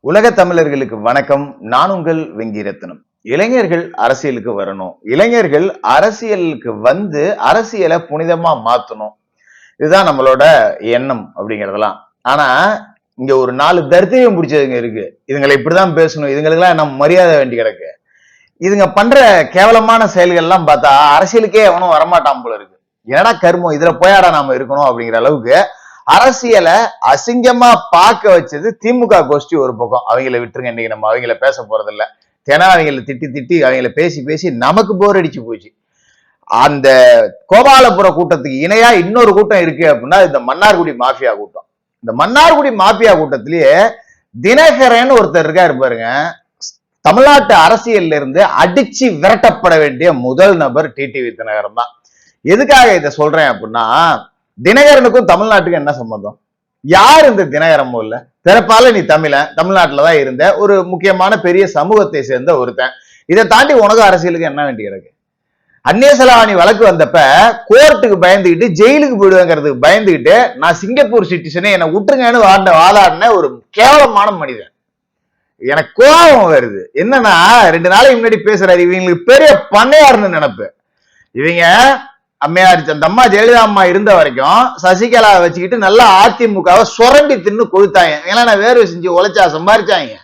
உலக தமிழர்களுக்கு வணக்கம். நான் உங்கள் வெங்கிரத்னம். இளைஞர்கள் அரசியலுக்கு வரணும், இளைஞர்கள் அரசியலுக்கு வந்து அரசியலை புனிதமா மாத்தணும், இதுதான் நம்மளோட எண்ணம் அப்படிங்கறதெல்லாம். ஆனா இங்க ஒரு 4 தர்த்தியம் பிடிச்சதுங்க இருக்கு. இதுங்களை இப்படிதான் பேசணும், இதுங்களுக்கெல்லாம் நம்ம மரியாதை வேண்டி கிடக்கு. இதுங்க பண்ற கேவலமான செயல்கள் எல்லாம் பார்த்தா அரசியலுக்கே எவனும் வரமாட்டான் போல இருக்கு. ஏன்னா கருமம், இதுல போயாடா நாம இருக்கணும் அப்படிங்கிற அளவுக்கு அரசியலை அசிங்கமா பார்க்க வச்சது திமுக கோஷ்டி ஒரு பக்கம். அவங்கள விட்டுருங்க, இன்னைக்கு நம்ம அவங்கள பேச போறது இல்ல. ஏன்னா அவங்கள திட்டி திட்டி அவங்கள பேசி பேசி நமக்கு போர் அடிச்சு போச்சு. அந்த கோபாலபுர கூட்டத்துக்கு இணையா இன்னொரு கூட்டம் இருக்கு அப்படின்னா இந்த மன்னார்குடி மாஃபியா கூட்டம். இந்த மன்னார்குடி மாஃபியா கூட்டத்திலேயே தினகரன் ஒருத்தர் இருக்காரு பாருங்க. தமிழ்நாட்டு அரசியல்ல இருந்து அடிச்சு விரட்டப்பட வேண்டிய முதல் நபர் டிடிவி தினகரன் தான். எதுக்காக இதை சொல்றேன் அப்படின்னா, தினகரனுக்கும் தமிழ்நாட்டுக்கும் என்ன சம்பந்தம்? யார் இந்த தினகரன்? இல்ல பிறப்பால நீ தமிழ்நாட்டுலதான் இருந்த ஒரு முக்கியமான பெரிய சமூகத்தை சேர்ந்த ஒருத்தன். இதை தாண்டி உனக்கு அரசியலுக்கு என்ன வேண்டி கிடக்கு? அந்நிய செலாவணி வழக்கு வந்தப்ப கோர்ட்டுக்கு பயந்துகிட்டு ஜெயிலுக்கு போயிடுவேங்கிறதுக்கு பயந்துகிட்டு நான் சிங்கப்பூர் சிட்டிசனே என்னை விட்டுருங்கன்னு வாதாடின ஒரு கேவலமான மனிதன். எனக்கு கோபம் வருது. என்னன்னா 2 நாளைக்கு முன்னாடி பேசுறாரு, இவங்களுக்கு பெரிய பண்ணையாருன்னு நினைப்பு. இவங்க அம்மையார் அந்த அம்மா ஜெயலலிதா அம்மா இருந்த வரைக்கும் சசிகலா வச்சுக்கிட்டு நல்லா அதிமுகவை சொரண்டி தின்னு கொளுத்தாங்க. ஏன்னா நான் வேர்வை செஞ்சு உழைச்சா சம்பாரிச்சாங்க,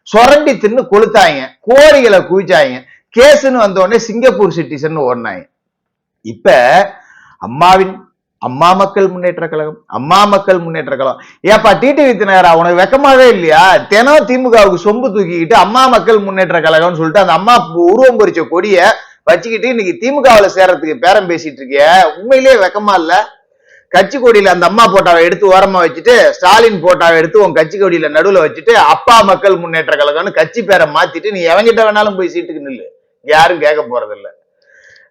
சொரண்டி தின்னு கொளுத்தாங்க, கோரிகளை குவிச்சாங்க. கேஸ்ன்னு வந்த உடனே சிங்கப்பூர் சிட்டிசன் ஓடினாங்க. இப்ப அம்மா மக்கள் முன்னேற்ற கழகம் ஏப்பா டிடிவி தினகரா, உனக்கு வெக்கமாவே இல்லையா? தினம் திமுகவுக்கு சொம்பு தூக்கிக்கிட்டு அம்மா மக்கள் முன்னேற்ற கழகம்னு சொல்லிட்டு அந்த அம்மா உருவம் பொறிச்ச கொடிய வச்சுக்கிட்டு இன்னைக்கு திமுகவில் சேர்றதுக்கு பேரம் பேசிட்டு இருக்கிய, உண்மையிலேயே வெக்கமா இல்ல? கட்சி கொடியில அந்த அம்மா போட்டாவை எடுத்து ஓரமா வச்சுட்டு ஸ்டாலின் போட்டாவை எடுத்து உன் கட்சி கொடியில நடுவுல வச்சுட்டு அப்பா மக்கள் முன்னேற்ற கழகம்னு கட்சி பேரை மாத்திட்டு நீ எவங்கிட்ட வேணாலும் போய் சீட்டுக்கு நில்லு, யாரும் கேட்க போறது இல்ல.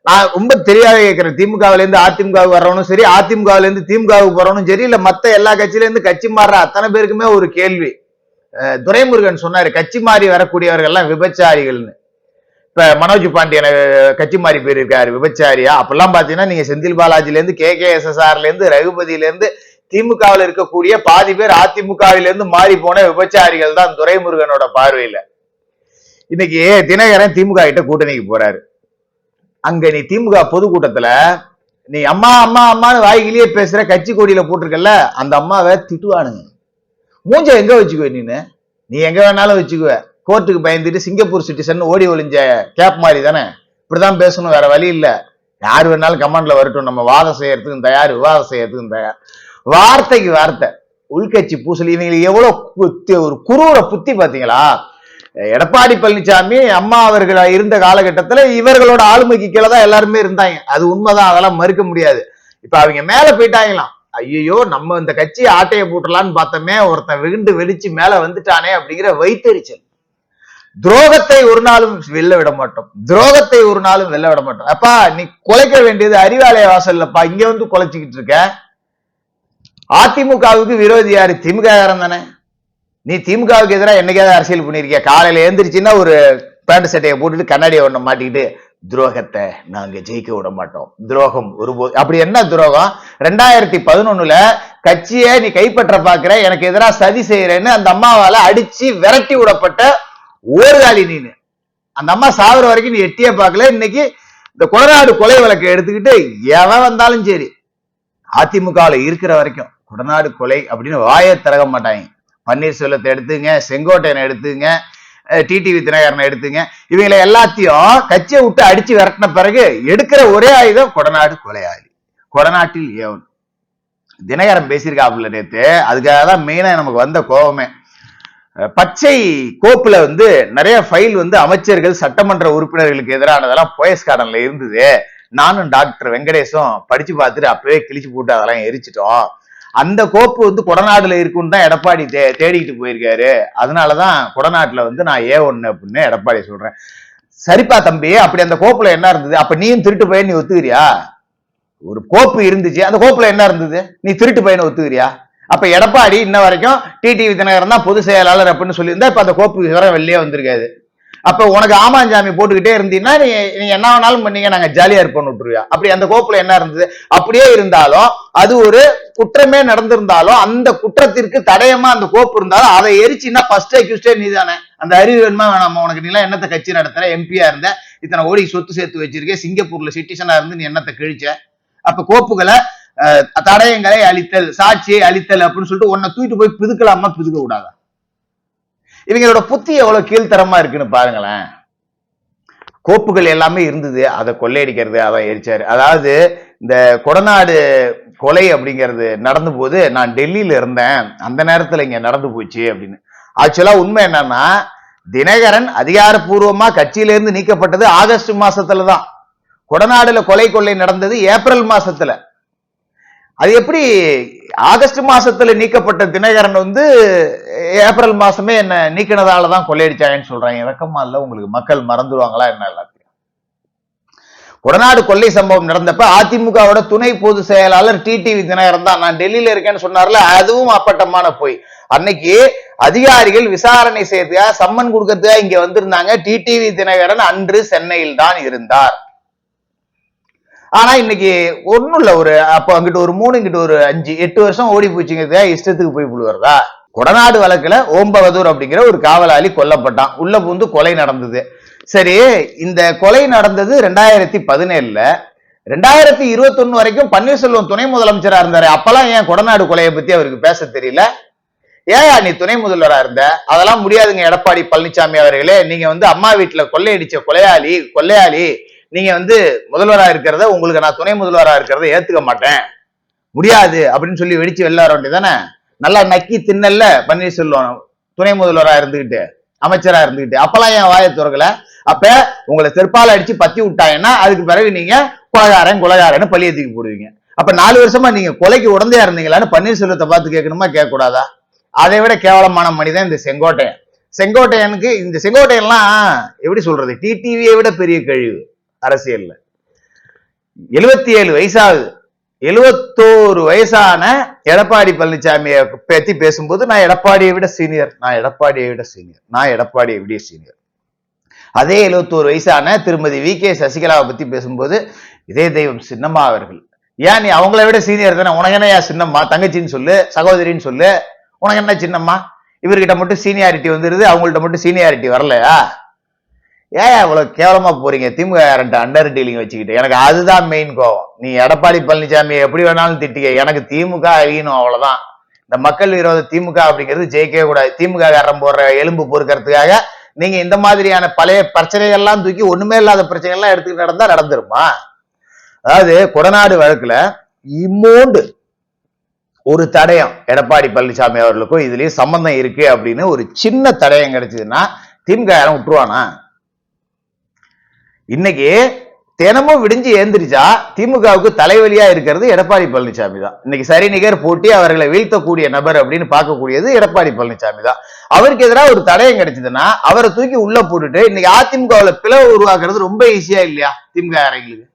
நான் ரொம்ப தெரியாத கேட்கிறேன். திமுகவில இருந்து அதிமுகவுக்கு வர்றவனும் சரி, அதிமுகவில இருந்து திமுகவுக்கு போறவனும் சரி, இல்ல மத்த எல்லா கட்சியில இருந்து கட்சி மாறுற அத்தனை பேருக்குமே ஒரு கேள்வி. துரைமுருகன் சொன்னாரு கட்சி மாறி வரக்கூடியவர்கள் எல்லாம் விபச்சாரிகள்னு. இப்ப மனோஜ் பாண்டியன் கட்சி மாறி போயிருக்காரு விபச்சாரியா? அப்பெல்லாம் பாத்தீங்கன்னா நீங்க செந்தில் பாலாஜில இருந்து KKSSRல இருந்து ரகுபதியில இருந்து திமுகவில் இருக்கக்கூடிய பாதி பேர் அதிமுகவில இருந்து மாறி போன விபச்சாரிகள் தான் துரைமுருகனோட பார்வையில. இன்னைக்கு தினகரன் திமுக கிட்ட கூட்டணிக்கு போறாரு. அங்க நீ திமுக பொதுக்கூட்டத்துல நீ அம்மா அம்மா அம்மான்னு வாய்கிலேயே பேசுற, கட்சி கொடியில போட்டிருக்கல, அந்த அம்மாவை திட்டுவானுங்க. மூஞ்ச எங்க வச்சுக்குவ? நீ எங்க வேணாலும் வச்சுக்குவ. கோர்ட்டுக்கு பயந்துட்டு சிங்கப்பூர் சிட்டிசன் ஓடி ஒளிஞ்ச கேப் மாதிரி தானே, இப்படிதான் பேசணும், வேற வழி இல்ல. யாரு வேணாலும் கமெண்ட்ல வரட்டும், நம்ம வாதம் செய்யறதுக்கும் தயார், விவாதம் செய்யறதுக்கும் தயார். வார்த்தைக்கு வார்த்தை உள்கட்சி பூசல். இவங்களுக்கு எவ்வளவு ஒரு குரூர புத்தி பாத்தீங்களா? எடப்பாடி பழனிசாமி அம்மா அவர்கள் இருந்த காலகட்டத்துல இவர்களோட ஆளுமைக்கு கீழே தான் எல்லாருமே இருந்தாங்க, அது உண்மைதான், அதெல்லாம் மறுக்க முடியாது. இப்ப அவங்க மேல போயிட்டாங்களாம். ஐயோ நம்ம இந்த கட்சியை ஆட்டையை போட்டுலான்னு பார்த்தோமே, ஒருத்தன் விழுந்து வெடிச்சு மேல வந்துட்டானே அப்படிங்கிற வைத்தறிச்சல். துரோகத்தை ஒரு நாளும் வெல்ல விட மாட்டோம், அப்பா நீ குலைக்க வேண்டியது அறிவாலய வாசல்லப்பா, இங்க வந்து குலைச்சிக்கிட்டு இருக்க. அதிமுகவுக்கு விரோதி யாரு? திமுக தானே. நீ திமுகவுக்கு எதிராக என்னைக்காவது அரசியல் பண்ணிருக்கிய? காலையில எழுந்திரிச்சுன்னா ஒரு பேண்ட் சட்டையை போட்டுட்டு கண்ணாடியை ஒண்ணு மாட்டிக்கிட்டு துரோகத்தை நாங்க ஜெயிக்க விட மாட்டோம், துரோகம் ஒருபோது. அப்படி என்ன துரோகம்? 2011 கட்சியை நீ கைப்பற்ற பாக்குற, எனக்கு எதிராக சதி செய்யறேன்னு அந்த அம்மாவால அடிச்சு விரட்டி விடப்பட்ட ஓர்காலி நீனு. அந்த அம்மா சாகுற வரைக்கும் நீ எட்டியே பார்க்கல. இன்னைக்கு இந்த கொடநாடு கொலை வழக்கை எடுத்துக்கிட்டு எவன் வந்தாலும் சரி, அதிமுகவில் இருக்கிற வரைக்கும் கொடநாடு கொலை அப்படின்னு வாயை திறக்க மாட்டாங்க. பன்னீர்செல்வத்தை எடுத்துங்க, செங்கோட்டையனை எடுத்துங்க, டிடிவி தினகரனை எடுத்துங்க, இவங்களை எல்லாத்தையும் கட்சியை விட்டு அடிச்சு விரட்டின பிறகு எடுக்கிற ஒரே ஆயுதம் கொடநாடு கொலையாளி, கொடநாட்டில் ஏவன். தினகரன் பேசியிருக்காப்புல நேத்து. அதுக்காக தான் மெயினா நமக்கு வந்த கோபமே. பச்சை கோப்புல நிறைய ஃபைல் அமைச்சர்கள் சட்டமன்ற உறுப்பினர்களுக்கு எதிரானதெல்லாம் போயஸ் கார்டன்ல இருந்தது. நானும் டாக்டர் வெங்கடேஷும் படிச்சு பார்த்துட்டு அப்பவே கிழிச்சு போட்டு அதெல்லாம் எரிச்சிட்டோம். அந்த கோப்பு கொடநாடுல இருக்குன்னு தான் எடப்பாடி தேடிக்கிட்டு போயிருக்காரு. அதனாலதான் கொடநாட்டுல நான் A1 அப்படின்னு எடப்பாடி சொல்றேன். சரிப்பா தம்பி, அப்படி அந்த கோப்புல என்ன இருந்தது? அப்ப நீயும் திருட்டு பையன் நீ ஒத்துக்கிறியா? ஒரு கோப்பு இருந்துச்சு, அந்த கோப்புல என்ன இருந்தது? நீ திருட்டு பையனை ஒத்துக்கிறியா? அப்ப எடப்பாடி இன்ன வரைக்கும் டிடிவி தினகரன் தான் பொதுச் செயலாளர் அப்படின்னு சொல்லியிருந்தா இப்ப அந்த கோப்பு விவரம் வெளியே வந்திருக்காது. அப்ப உனக்கு ஆமாஞ்சாமி போட்டுக்கிட்டே இருந்தீங்கன்னா நீ என்ன வேணாலும் பண்ணீங்க, நாங்க ஜாலியா இருப்போம்னு விட்டுருவியா? அப்படி அந்த கோப்புல என்ன இருந்தது? அப்படியே இருந்தாலும் அது ஒரு குற்றமே நடந்திருந்தாலும் அந்த குற்றத்திற்கு தடயமா அந்த கோப்பு இருந்தாலும் அதை எரிச்சுன்னா ஃபர்ஸ்ட் அக்யூஸ்டே நீ தானே. அந்த அறிவு வேணுமா வேணாமா உனக்கு? நீ எல்லாம் என்னத்தை கட்சி நடத்துற? எம்பியா இருந்த, இத்தனை கோடி சொத்து சேர்த்து வச்சிருக்கேன், சிங்கப்பூர்ல சிட்டிசனா இருந்து நீ என்னத்தை கிழிச்ச? அப்ப கோப்புகளை தடயங்களை அழித்தல், சாட்சியை அழித்தல் அப்படின்னு சொல்லிட்டு உன்னை தூக்கிட்டு போய் பிதுக்கலாமா, பிதுக்க கூடாதா? இவங்களோட புத்தி எவ்வளவு கீழ்த்தரமா இருக்குன்னு பாருங்களேன். கோப்புகள் எல்லாமே இருந்தது, அதை கொள்ளையடிக்கிறது, அதை எரிச்சாரு. அதாவது இந்த கொடநாடு கொலை அப்படிங்கிறது நடந்த போது நான் டெல்லியில இருந்தேன், அந்த நேரத்துல இங்க நடந்து போச்சு அப்படின்னு. ஆக்சுவலா உண்மை என்னன்னா, தினகரன் அதிகாரப்பூர்வமா கட்சியிலிருந்து நீக்கப்பட்டது ஆகஸ்ட் மாசத்துலதான். கொடநாடுல கொலை கொள்ளை நடந்தது ஏப்ரல் மாசத்துல. அது எப்படி ஆகஸ்ட் மாசத்துல நீக்கப்பட்ட தினகரன் ஏப்ரல் மாசமே என்ன நீக்கினதாலதான் கொள்ளையடிச்சாங்கன்னு சொல்றாங்க. இறக்கமா இல்ல உங்களுக்கு? மக்கள் மறந்துடுவாங்களா என்ன? எல்லாத்தையும் கொடநாடு கொள்ளை சம்பவம் நடந்தப்ப அதிமுகவோட துணை பொதுச் செயலாளர் டிடிவி தினகரன் தான் நான் டெல்லியில இருக்கேன்னு சொன்னார்ல, அதுவும் அப்பட்டமான போய். அன்னைக்கு அதிகாரிகள் விசாரணை செய்யறதுக்காக சம்மன் கொடுக்கறதுக்காக இங்க வந்திருந்தாங்க. டிடிவி தினகரன் அன்று சென்னையில் தான் இருந்தார். ஆனா இன்னைக்கு ஒண்ணும் இல்ல, ஒரு அப்ப அங்கிட்டு ஒரு 3 இங்கிட்டு ஒரு 5 8 வருஷம் ஓடி போச்சுங்க, இஷ்டத்துக்கு போய் புழுவறதா? கொடநாடு வழக்குல ஓம்பவதூர் அப்படிங்கிற ஒரு காவலாளி கொல்லப்பட்டான், உள்ள பூந்து கொலை நடந்தது. சரி, இந்த கொலை நடந்தது 2017ல. 2021 வரைக்கும் பன்னீர்செல்வம் துணை முதலமைச்சரா இருந்தாரு. அப்பெல்லாம் ஏன் கொடநாடு கொலையை பத்தி அவருக்கு பேச தெரியல? ஏன் நீ துணை முதல்வரா இருந்த? அதெல்லாம் முடியாதுங்க எடப்பாடி பழனிசாமி அவர்களே, நீங்க அம்மா வீட்டுல கொள்ளையடிச்ச கொள்ளையாளி, நீங்க முதல்வரா இருக்கிறத, உங்களுக்கு நான் துணை முதல்வரா இருக்கிறத ஏத்துக்க மாட்டேன், முடியாது அப்படின்னு சொல்லி வெடிச்சு வெளில வர வேண்டியதானே? நல்லா நக்கி தின்னல்ல பன்னீர்செல்வம் துணை முதல்வரா இருந்துகிட்டு, அமைச்சரா இருந்துகிட்டு. அப்பெல்லாம் என் வாயை துறக்கல. அப்ப உங்களை செருப்பால அடிச்சு பத்தி விட்டாங்கன்னா அதுக்கு பிறகு நீங்க குலகாரன்னு பழிய தூக்கி போடுவீங்க. அப்ப 4 வருஷமா நீங்க கொலைக்கு உடந்தையா இருந்தீங்களான்னு பன்னீர்செல்வத்தை பார்த்து கேட்கணுமா, கேட்க கூடாதா? அதை விட கேவலமான மனிதன் இந்த செங்கோட்டையன். செங்கோட்டையனுக்கு இந்த செங்கோட்டையன்லாம் எப்படி சொல்றது, டிடிவியை விட பெரிய கழிவு அரசியல்ல. 77 வயசாகுது. 71 வயசான எடப்பாடி பழனிசாமியை பத்தி பேசும்போது நான் எடப்பாடியை விட சீனியர், அதே 71 வயசான திருமதி வி கே சசிகலாவை பத்தி பேசும்போது இதே தெய்வம் சின்னம்மா அவர்கள், ஏன் நீ அவங்கள விட சீனியர் தானே, உனக்கு என்ன சின்னம்மா, தங்கச்சின்னு சொல்லு, சகோதரின்னு சொல்லு, உனக்கு என்ன சின்னம்மா? இவர்கிட்ட மட்டும் சீனியாரிட்டி வந்துருது, அவங்கள்ட்ட மட்டும் சீனியாரிட்டி வரலையா? ஏன் அவ்வளவு கேவலமா போறீங்க திமுக அண்டர் டீலிங் வச்சுக்கிட்டு? எனக்கு அதுதான் மெயின் கோவம். நீ எடப்பாடி பழனிசாமி எப்படி வேணாலும் திட்டிக்க, எனக்கு திமுக அழியணும், அவ்வளவுதான். இந்த மக்கள் விரோத திமுக அப்படிங்கிறது ஜெயிக்கவே கூடாது. திமுக காரம் போடுற எலும்பு பொறுக்கிறதுக்காக நீங்க இந்த மாதிரியான பழைய பிரச்சனைகள் எல்லாம் தூக்கி ஒண்ணுமே இல்லாத பிரச்சனைகள் எல்லாம் எடுத்துக்கிட்டு நடந்தா நடந்துருமா? அதாவது கொடநாடு வழக்குல இம்மோண்டு ஒரு தடயம் எடப்பாடி பழனிசாமி அவர்களுக்கும் இதுலயும் சம்பந்தம் இருக்கு அப்படின்னு ஒரு சின்ன தடயம் கிடைச்சதுன்னா திமுக யாரும் விட்டுருவானா? இன்னைக்கு தினமும் விடிஞ்சு ஏந்திரிச்சா திமுகவுக்கு தலைவலியா இருக்கிறது எடப்பாடி பழனிசாமி தான். இன்னைக்கு சரி நிகர் போட்டி அவர்களை வீழ்த்தக்கூடிய நபர் அப்படின்னு பார்க்கக்கூடியது எடப்பாடி பழனிசாமி தான். அவருக்கு எதிராக ஒரு தடயம் கிடைச்சதுன்னா அவரை தூக்கி உள்ள போட்டுட்டு இன்னைக்கு அதிமுகவுல பிளவு உருவாக்குறது ரொம்ப ஈஸியா இல்லையா? திமுக காரங்களுக்கு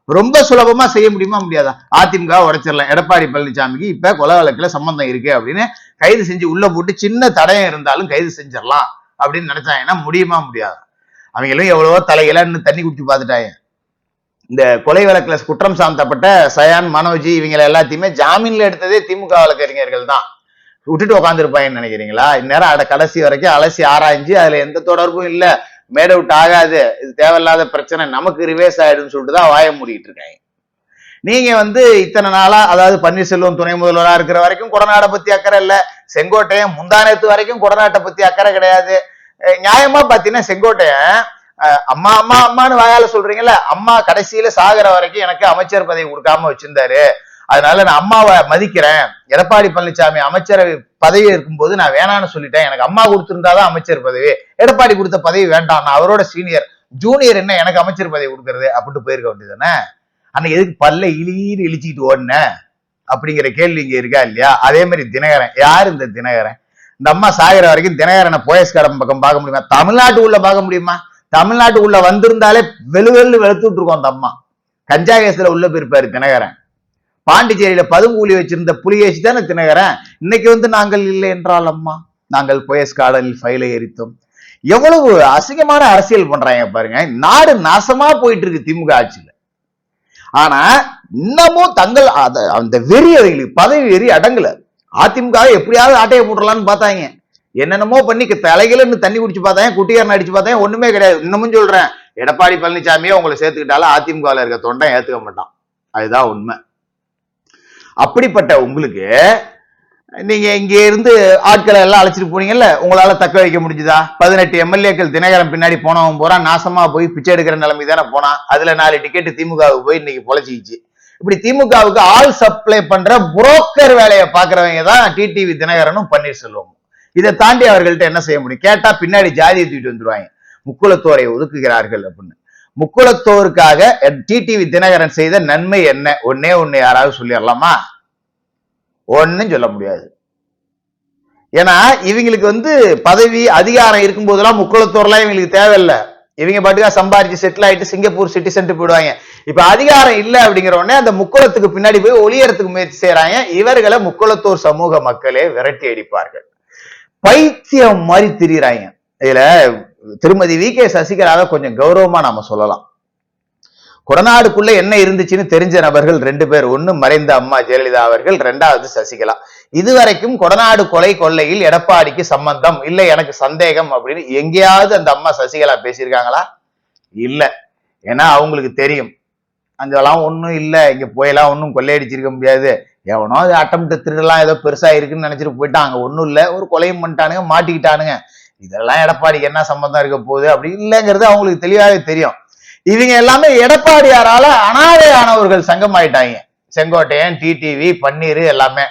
ரொம்ப சுலபமா செய்ய முடியுமா, முடியாதா? அதிமுக உடைச்சிடலாம், எடப்பாடி பழனிசாமிக்கு இப்ப கொலை வழக்குல சம்பந்தம் இருக்கு அப்படின்னு கைது செஞ்சு உள்ள போட்டு சின்ன தடயம் இருந்தாலும் கைது செஞ்சிடலாம் அப்படின்னு நினைச்சாங்கன்னா முடியுமா, முடியாது? அவங்களும் எவ்வளவோ தலையிலன்னு தண்ணி குடிச்சு பார்த்துட்டாங்க. இந்த கொலை வழக்குல குற்றம் சாந்தப்பட்ட சயான், மனோஜி இவங்களை எல்லாத்தையுமே ஜாமீன்ல எடுத்ததே திமுக வழக்கறிஞர்கள் தான். விட்டுட்டு உட்காந்துருப்பாங்கன்னு நினைக்கிறீங்களா? இந்நேரம் கடைசி வரைக்கும் அலசி ஆராய்ஞ்சு அதுல எந்த தொடர்பும் இல்ல, மேட் அவுட் ஆகாது, இது தேவையில்லாத பிரச்சனை, நமக்கு ரிவேஸ் ஆயிடும்னு சொல்லிட்டு தான் வாய மூடிட்டு இருக்காங்க. நீங்க இத்தனை நாளா, அதாவது பன்னீர்செல்வம் துணை முதல்வரா இருக்கிற வரைக்கும் கொடநாட்டை பத்தி அக்கறை இல்ல, செங்கோட்டையன் முந்தானத்து வரைக்கும் கொடநாட்டை பத்தி அக்கறை கிடையாது. நியாயமா பாத்தீங்கன்னா செங்கோட்டையன் அம்மா அம்மா அம்மான்னு வாயால சொல்றீங்கல்ல, அம்மா கடைசியில சாகிற வரைக்கும் எனக்கு அமைச்சர் பதவி கொடுக்காம வச்சிருந்தாரு, அதனால நான் அம்மாவை மதிக்கிறேன், எடப்பாடி பழனிசாமி அமைச்சர் பதவி இருக்கும்போது நான் வேணான்னு சொல்லிட்டேன், எனக்கு அம்மா கொடுத்திருந்தாதான் அமைச்சர் பதவி, எடப்பாடி கொடுத்த பதவி வேண்டாம், நான் அவரோட சீனியர், ஜூனியர் என்ன எனக்கு அமைச்சர் பதவி கொடுக்கறது அப்படின்ட்டு போயிருக்க வேண்டியதானே? அன்னைக்கு எதுக்கு பல்ல இழிச்சுக்கிட்டு ஓடுன அப்படிங்கிற கேள்வி இங்க இருக்கா இல்லையா? அதே மாதிரி தினகரன், யாரு இந்த தினகரன்? இந்த அம்மா சாகிற வரைக்கும் தினகரனை போயஸ்காரம் பக்கம் பார்க்க முடியுமா? தமிழ்நாட்டுக்குள்ள பார்க்க முடியுமா? தமிழ்நாட்டுக்குள்ள வந்திருந்தாலே வெளுத்துட்டு இருக்கோம். அந்த அம்மா கஞ்சா கேஸ்ல உள்ள போயிருப்பாரு தினகரன். பாண்டிச்சேரியில பதுங்கூலி வச்சிருந்த புலிகேசி தானே தினகரன். இன்னைக்கு நாங்கள் இல்லை என்றால் அம்மா, நாங்கள் போயஸ்கார்டனில் ஃபைலை எரித்தோம், எவ்வளவு அசிங்கமான அரசியல் பண்றாங்க பாருங்க. நாடு நாசமா போயிட்டு இருக்கு திமுக ஆட்சியில. ஆனா இன்னமும் தங்கள் அந்த வெறி, அவங்களுக்கு பதவி வெறி அடங்கல. அதிமுக எப்படியாவது ஆட்டையை போட்டுடலாம்னு பார்த்தாங்க, என்னென்னமோ பண்ணி தலைகளுன்னு தண்ணி குடிச்சு பார்த்தாங்க, குட்டியாரன் அடிச்சு பார்த்தாங்க, ஒண்ணுமே கிடையாது. இன்னமும் சொல்றேன், எடப்பாடி பழனிசாமியே உங்களை சேர்த்துக்கிட்டாலும் அதிமுக இருக்க தொண்டை ஏத்துக்க மாட்டான். அதுதான் உண்மை. அப்படிப்பட்ட உங்களுக்கு நீங்க இங்க இருந்து ஆட்களை எல்லாம் அழைச்சிட்டு போனீங்கல்ல, உங்களால தக்க வைக்க முடிஞ்சுதா? 18 எம்எல்ஏக்கள் தினகரன் பின்னாடி போனவன் போறா நாசமா போய் பிச்சை எடுக்கிற நிலைமை தானே போனா. அதுல 4 டிக்கெட் திமுகவுக்கு போய் இன்னைக்கு பொழைச்சிச்சு. இப்படி திமுகவுக்கு ஆள் சப்ளை பண்ற புரோக்கர் வேலையை பாக்குறவங்க தான் டிடிவி தினகரனும் பன்னீர்செல்வமும். இதை தாண்டி அவர்கள்ட்ட என்ன செய்ய முடியும்? கேட்டா பின்னாடி ஜாதியை தூக்கிட்டு வந்துருவாங்க, முக்குளத்தோரை ஒதுக்குகிறார்கள் அப்படின்னு. முக்குளத்தோருக்காக டிடிவி தினகரன் செய்த நன்மை என்ன? ஒன்னே ஒண்ணு யாராவது சொல்லிடலாமா? ஒன்னும் சொல்ல முடியாது. ஏன்னா இவங்களுக்கு பதவி அதிகாரம் இருக்கும் போதெல்லாம் முக்குளத்தோர்லாம் இவங்களுக்கு தேவையில்லை. இவங்க பாட்டுக்கா சம்பாரிச்சு செட்டில் ஆயிட்டு சிங்கப்பூர் சிட்டிசன் போயிடுவாங்க. இப்ப அதிகாரம் இல்லை அப்படிங்கிற உடனே அந்த முக்குளத்துக்கு பின்னாடி போய் ஒளியறதுக்கு முயற்சி செய்யறாங்க. இவர்களை முக்குளத்தோர் சமூக மக்களே விரட்டி அடிப்பார்கள். பைத்தியம் மாதிரி திரியிறாங்க. இதுல திருமதி வி கே சசிகலாவை கொஞ்சம் கௌரவமா நாம சொல்லலாம். கொடநாடுக்குள்ள என்ன இருந்துச்சுன்னு தெரிஞ்ச நபர்கள் 2 பேர். ஒன்னு மறைந்த அம்மா ஜெயலலிதா அவர்கள், 2வது சசிகலா. இதுவரைக்கும் கொடநாடு கொலை கொள்ளையில் எடப்பாடிக்கு சம்பந்தம் இல்லை, எனக்கு சந்தேகம் அப்படின்னு எங்கேயாவது அந்த அம்மா சசிகலா பேசியிருக்காங்களா? இல்ல. ஏன்னா அவங்களுக்கு தெரியும் அங்கெல்லாம் ஒன்னும் இல்ல, இங்க போயெல்லாம் ஒன்னும் கொள்ளையடிச்சிருக்க முடியாது, எவனோ அது அட்டம்ப்ட் திருடலாம் ஏதோ பெருசா இருக்குன்னு நினைச்சிட்டு போயிட்டான், அங்க ஒன்னும் இல்ல, ஒரு கொலையும் பண்ணிட்டானுங்க, மாட்டிக்கிட்டானுங்க, இதெல்லாம் எடப்பாடிக்கு என்ன சம்பந்தம் இருக்க போகுது அப்படி இல்லைங்கிறது அவங்களுக்கு தெளிவாகவே தெரியும். இவங்க எல்லாமே எடப்பாடியாரால அனாதையானவர்கள் சங்கம் ஆயிட்டாங்க. செங்கோட்டையன், டிடிவி, பன்னீர் எல்லாமே.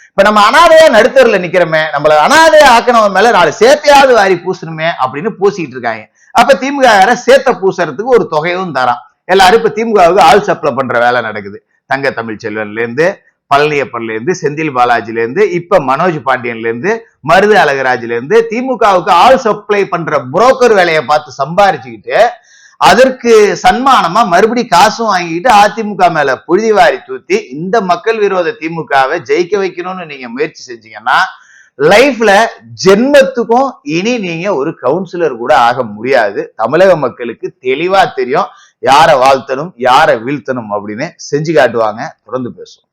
இப்ப நம்ம அனாதையா நடுத்தருல நிக்கிறோமே, நம்மள அனாதையா ஆக்கினவன் மேல 4 சேத்தையாவது வாரி பூசணுமே அப்படின்னு பூசிக்கிட்டு இருக்காங்க. அப்ப திமுக சேத்த பூசறதுக்கு ஒரு தொகையும் தரான். எல்லாரும் இப்ப திமுகவுக்கு ஆள் சப்ளை பண்ற வேலை நடக்குது. தங்க தமிழ்ச்செல்வன்ல இருந்து, பழனியப்பன்ல இருந்து, செந்தில் பாலாஜில இருந்து, இப்ப மனோஜ் பாண்டியன்ல இருந்து, மருது அழகராஜ்ல இருந்து திமுகவுக்கு ஆள் சப்ளை பண்ற புரோக்கர் வேலையை பார்த்து சம்பாரிச்சுக்கிட்டு அதற்கு சன்மானமா மறுபடி காசும் வாங்கிட்டு அதிமுக மேல புழுதி வாரி தூத்தி இந்த மக்கள் விரோத திமுகவை ஜெயிக்க வைக்கணும்னு நீங்க முயற்சி செஞ்சீங்கன்னா லைஃப்ல ஜென்மத்துக்கும் இனி நீங்க ஒரு கவுன்சிலர் கூட ஆக முடியாது. தமிழக மக்களுக்கு தெளிவா தெரியும் யாரை வாழ்த்தணும் யாரை வீழ்த்தணும் அப்படின்னு. செஞ்சு காட்டுவாங்க. தொடர்ந்து பேசுவோம்.